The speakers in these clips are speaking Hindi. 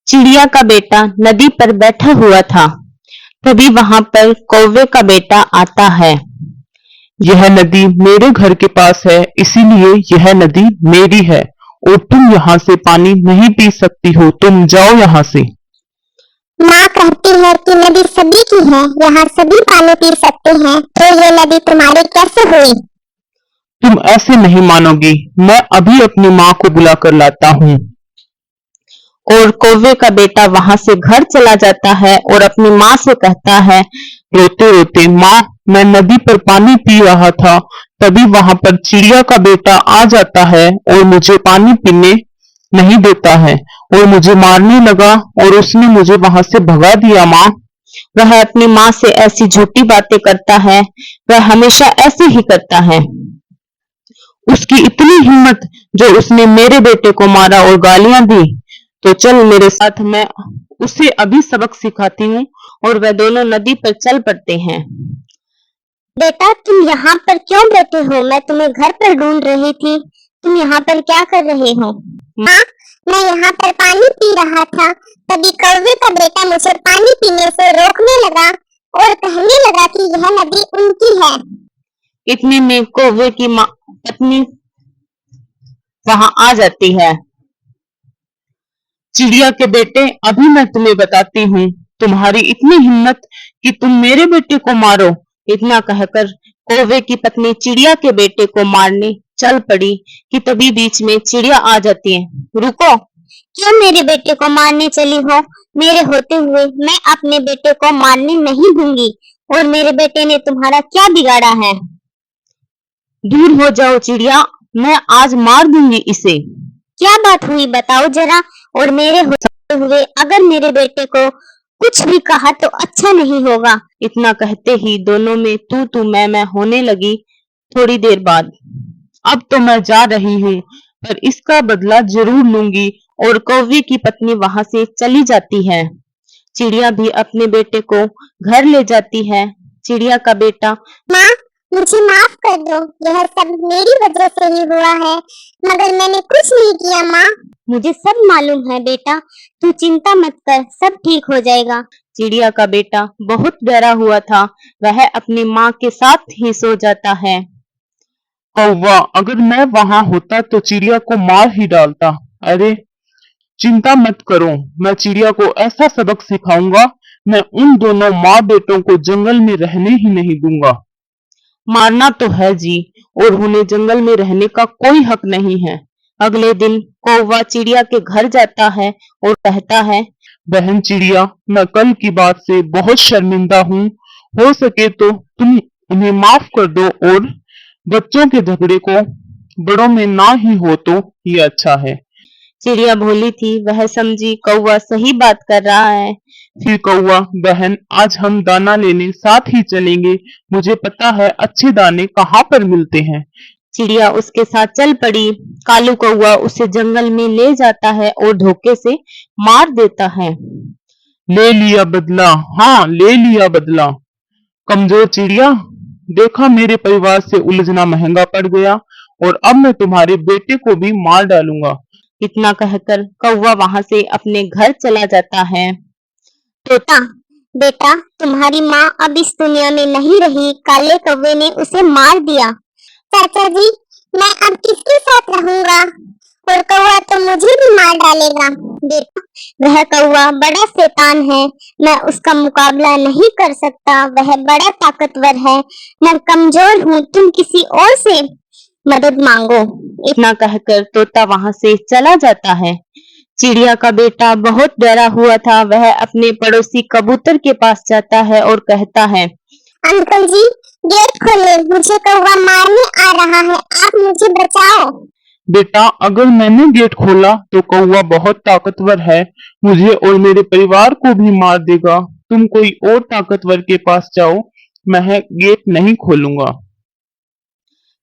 चिड़िया का बेटा नदी पर बैठा हुआ था। तभी वहां पर कौवे का बेटा आता है। यह नदी मेरे घर के पास है, इसीलिए यह नदी मेरी है और तुम यहाँ से पानी नहीं पी सकती हो। तुम जाओ यहाँ से। माँ कहती है कि नदी सभी की है, यहाँ सभी पानी पी सकते हैं, तो ये नदी तुम्हारी कैसे हुई? तुम ऐसे नहीं मानोगी। मैं अभी अपनी माँ को बुला कर लाता हूँ। और कौवे का बेटा वहां से घर चला जाता है और अपनी माँ से कहता है, रोते रोते, माँ मैं नदी पर पानी पी रहा था, तभी वहां पर चिड़िया का बेटा आ जाता है और मुझे पानी पीने नहीं देता है और मुझे मारने लगा और उसने मुझे वहां से भगा दिया। माँ वह अपनी माँ से ऐसी झूठी बातें करता है। वह हमेशा ऐसे ही करता है। उसकी इतनी हिम्मत जो उसने मेरे बेटे को मारा और गालियां दी। तो चल मेरे साथ, मैं उसे अभी सबक सिखाती हूँ। और वह दोनों नदी पर चल पड़ते हैं। बेटा तुम यहाँ पर क्यों बैठे हो? मैं तुम्हें घर पर ढूंढ रही थी। तुम यहाँ पर क्या कर रहे हो? माँ मैं यहाँ पर पानी पी रहा था, तभी कौवे का बेटा मुझे पानी पीने से रोकने लगा और कहने लगा कि यह नदी उनकी है। इतने में कौवे की पत्नी वहां आ जाती है। चिड़िया के बेटे, अभी मैं तुम्हें बताती हूँ। तुम्हारी इतनी हिम्मत कि तुम मेरे बेटे को मारो। इतना कहकर कौवे की पत्नी चिड़िया के बेटे को मारने चल पड़ी कि तभी बीच में चिड़िया आ जाती है। रुको, क्यों मेरे बेटे को मारने चली हो? मेरे होते हुए मैं अपने बेटे को मारने नहीं दूंगी। और मेरे बेटे ने तुम्हारा क्या बिगाड़ा है? दूर हो जाओ चिड़िया, मैं आज मार दूंगी इसे। क्या बात हुई बताओ जरा। और मेरे होते हुए अगर मेरे बेटे को कुछ भी कहा तो अच्छा नहीं होगा। इतना कहते ही दोनों में तू मैं होने लगी। थोड़ी देर बाद, अब तो मैं जा रही हूँ, पर इसका बदला जरूर लूंगी। और कौवे की पत्नी वहां से चली जाती है। चिड़िया भी अपने बेटे को घर ले जाती है। चिड़िया का बेटा, माँ मुझे माफ कर दो, यह सब मेरी वजह से ही हुआ है, मगर मैंने कुछ नहीं किया। माँ मुझे सब मालूम है बेटा, तू चिंता मत कर, सब ठीक हो जाएगा। चिड़िया का बेटा बहुत डरा हुआ था। वह अपनी माँ के साथ ही सो जाता है। कौवा, अगर मैं वहां होता तो चिड़िया को मार ही डालता। अरे चिंता मत करो, मैं चिड़िया को ऐसा सबक सिखाऊंगा, मैं उन दोनों माँ बेटों को जंगल में रहने ही नहीं दूंगा। मारना तो है जी, और उन्हें जंगल में रहने का कोई हक नहीं है। अगले दिन कौवा चिड़िया के घर जाता है और कहता है, बहन चिड़िया, मैं कल की बात से बहुत शर्मिंदा हूँ। हो सके तो तुम उन्हें माफ कर दो और बच्चों के झगड़े को बड़ों में ना ही हो तो ये अच्छा है। चिड़िया भोली थी, वह समझी कौवा सही बात कर रहा है। फिर कौवा, बहन आज हम दाना लेने साथ ही चलेंगे, मुझे पता है अच्छे दाने कहाँ पर मिलते हैं। चिड़िया उसके साथ चल पड़ी। कालू कौवा उसे जंगल में ले जाता है और धोखे से मार देता है। ले लिया बदला, हाँ ले लिया बदला। कमजोर चिड़िया, देखा मेरे परिवार से उलझना महंगा पड़ गया और अब मैं तुम्हारे बेटे को भी मार डालूंगा। इतना कहकर कौवा वहां से अपने घर चला जाता है। तोता बेटा, तुम्हारी माँ अब इस दुनिया में नहीं रही, काले कौवे ने उसे मार दिया। चाचा जी मैं अब किसके साथ रहूंगा? और कौवा तो मुझे भी मार डालेगा। बेटा वह कौवा बड़ा शैतान है, मैं उसका मुकाबला नहीं कर सकता, वह बड़ा ताकतवर है, मैं कमजोर हूँ, तुम किसी और से मदद मांगो। इतना कहकर तोता वहां से चला जाता है। चिड़िया का बेटा बहुत डरा हुआ था। वह अपने पड़ोसी कबूतर के पास जाता है और कहता है, अंकल जी गेट खोले, मुझे कौवा मारने आ रहा है, आप मुझे बचाओ। बेटा अगर मैंने गेट खोला तो कौवा बहुत ताकतवर है, मुझे और मेरे परिवार को भी मार देगा। तुम कोई और ताकतवर के पास जाओ, मैं गेट नहीं खोलूंगा।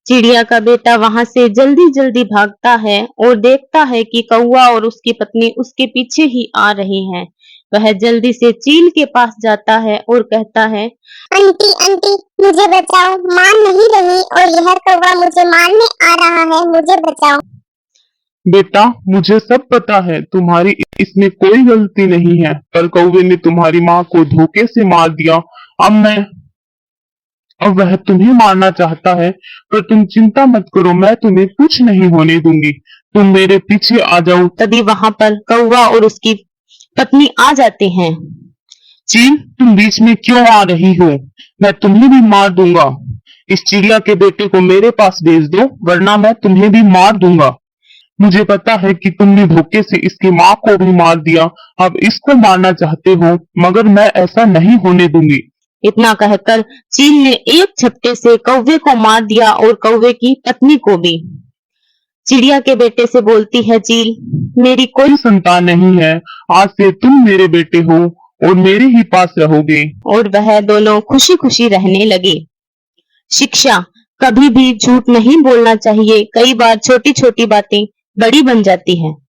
चिड़िया का बेटा वहां से जल्दी जल्दी भागता है और देखता है कि कौवा और उसकी पत्नी उसके पीछे ही आ रहे हैं। वह जल्दी से चील के पास जाता है और कहता है, आंटी आंटी मुझे बचाओ, माँ नहीं रही और यह कौवा मुझे मारने आ रहा है, मुझे बचाओ। बेटा मुझे सब पता है, तुम्हारी इसमें कोई गलती नहीं है, पर कौवे ने तुम्हारी माँ को धोखे से मार दिया। अब वह तुम्हें मारना चाहता है, पर तुम चिंता मत करो, मैं तुम्हें कुछ नहीं होने दूंगी। तुम मेरे पीछे आ जाओ। तभी वहां पर कौवा और उसकी पत्नी आ जाते हैं। चील, तुम बीच में क्यों आ रही हो? मैं तुम्हें भी मार दूंगा। इस चिड़िया के बेटे को मेरे पास भेज दो, वरना मैं तुम्हें भी मार दूंगा। मुझे पता है कि तुमने धोखे से इसकी माँ को भी मार दिया, अब इसको मारना चाहते हो, मगर मैं ऐसा नहीं होने दूंगी। इतना कहकर चील ने एक झपटे से कौवे को मार दिया और कौवे की पत्नी को भी। चिड़िया के बेटे से बोलती है चील, मेरी कोई कोई संतान नहीं है, आज से तुम मेरे बेटे हो और मेरे ही पास रहोगे। और वह दोनों खुशी खुशी रहने लगे। शिक्षा, कभी भी झूठ नहीं बोलना चाहिए। कई बार छोटी छोटी बातें बड़ी बन जाती हैं।